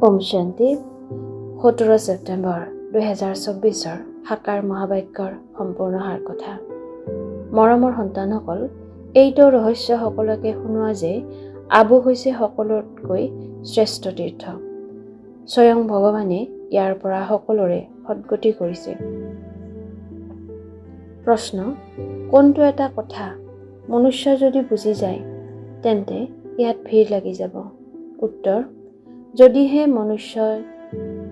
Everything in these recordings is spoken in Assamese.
ওম শান্তি। 17 ছেপ্টেম্বৰ 2024 সাকাৰ মহাবাক্যৰ সম্পূৰ্ণ সাৰ কথা। মৰমৰ সন্তানসকল, এইটো ৰহস্য সকলোকে শুনোৱা যে আবু হৈছে সকলোতকৈ শ্ৰেষ্ঠ তীৰ্থ। স্বয়ং ভগৱানে ইয়াৰ পৰা সকলোৰে সদ্গতি কৰিছে। প্ৰশ্ন: কোনটো এটা কথা মনুষ্য যদি বুজি যায় তেন্তে ইয়াত ভিৰ লাগি যাব? উত্তৰ: যদিহে মনুষ্যই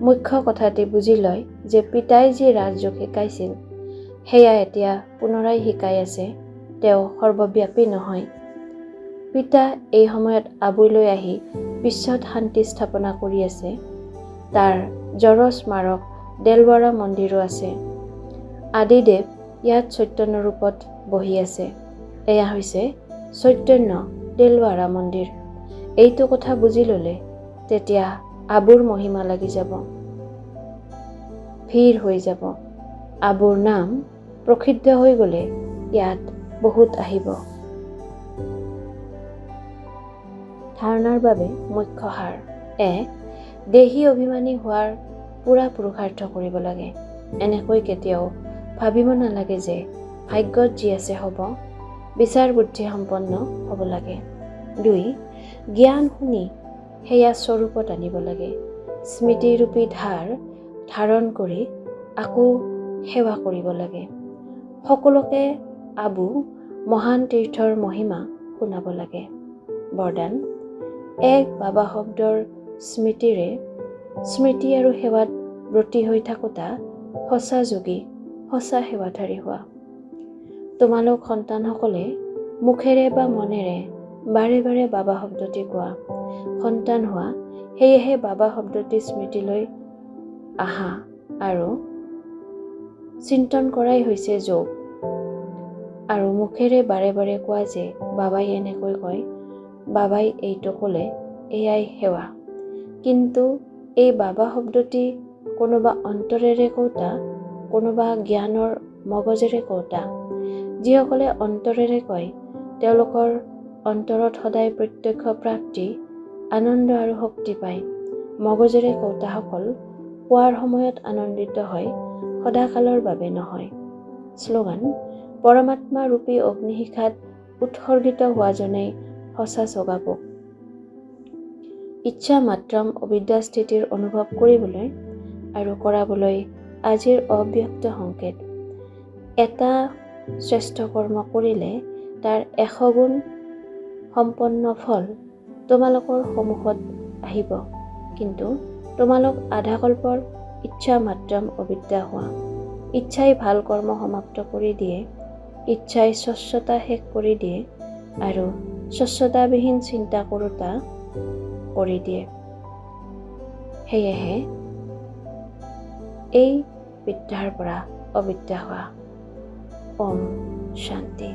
মুখ্য কথাটি বুজি লয় যে পিতাই যি ৰাজযোগ শিকাইছিল সেয়া এতিয়া পুনৰাই শিকাই আছে, তেওঁ সৰ্বব্যাপী নহয়। পিতা এই সময়ত আবুলৈ আহি বিশ্বত শান্তি স্থাপনা কৰি আছে। তাৰ জড় স্মাৰক দেলৱাৰা মন্দিৰো আছে। আদিদেৱ ইয়াত চৈতন্য ৰূপত বহি আছে। এয়া হৈছে চৈতন্য দেলৱাৰা মন্দিৰ। এইটো কথা বুজি ল'লে তেতিয়া আবুৰ মহিমা লাগি যাব, ভিৰ হৈ যাব। আবুৰ নাম প্ৰসিদ্ধ হৈ গ'লে ইয়াত বহুত আহিব। ধাৰণাৰ বাবে মুখ্য সাৰ: 1. দেহী অভিমানী হোৱাৰ পুৰা পুৰুষাৰ্থ কৰিব লাগে। এনেকৈ কেতিয়াও ভাবিব নালাগে যে ভাগ্যত যি আছে হ'ব। বিচাৰ বুদ্ধি সম্পন্ন হ'ব লাগে। 2. জ্ঞান শুনি সেয়া স্বৰূপত আনিব লাগে। স্মৃতিৰূপী ধাৰ ধাৰণ কৰি আকৌ সেৱা কৰিব লাগে। সকলোকে আবু মহান তীৰ্থৰ মহিমা শুনাব লাগে। বৰদান: এক বাবা শব্দৰ স্মৃতিৰে স্মৃতি আৰু সেৱাত ব্ৰতী হৈ থাকোঁতা সঁচা যোগী, সঁচা সেৱাধাৰী হোৱা। তোমালোক সন্তানসকলে মুখেৰে বা মনেৰে বাৰে বাৰে বাবা শব্দটি কোৱা। সন্তান হোৱা, সেয়েহে বাবা শব্দটি স্মৃতিলৈ আহা আৰু চিন্তন কৰাই হৈছে যোগ। আৰু মুখেৰে বাৰে বাৰে কোৱা যে বাবাই এনেকৈ কয়, বাবাই এইটো ক'লে, এয়াই সেৱা। কিন্তু এই বাবা শব্দটি কোনোবা অন্তৰেৰে কওঁতা, কোনোবা জ্ঞানৰ মগজেৰে কওঁতা। যিসকলে অন্তৰেৰে কয় তেওঁলোকৰ অন্তৰত সদায় প্ৰত্যক্ষ প্ৰাপ্তি, আনন্দ আৰু শক্তি পায়। মগজেৰে কওঁতাসকল পোৱাৰ সময়ত আনন্দিত হয়, সদাকালৰ বাবে নহয়। শ্লোগান: পৰমাত্মা ৰূপী অগ্নিশিখাত উৎসৰ্গিত হোৱাজনেই সঁচা চগাপোক। ইচ্ছা মাত্ৰম অবিদ্যা স্থিতিৰ অনুভৱ কৰিবলৈ আৰু কৰাবলৈ আজিৰ অব্যক্ত সংকেত। এটা শ্ৰেষ্ঠ কৰ্ম কৰিলে তাৰ 100 গুণ সম্পন্ন ফল তোমালোকৰ সন্মুখত আহিব। কিন্তু তোমালোক আধা কল্পৰ ইচ্ছা মাত্ৰম অবিদ্যা হোৱা। ইচ্ছাই ভাল কৰ্ম সমাপ্ত কৰি দিয়ে, ইচ্ছাই স্বচ্ছতা শেষ কৰি দিয়ে আৰু স্বচ্ছতাবিহীন চিন্তা কৰোঁতা কৰি দিয়ে। সেয়েহে এই বিদ্যাৰ পৰা অবিদ্যা হোৱা। ওম শান্তি।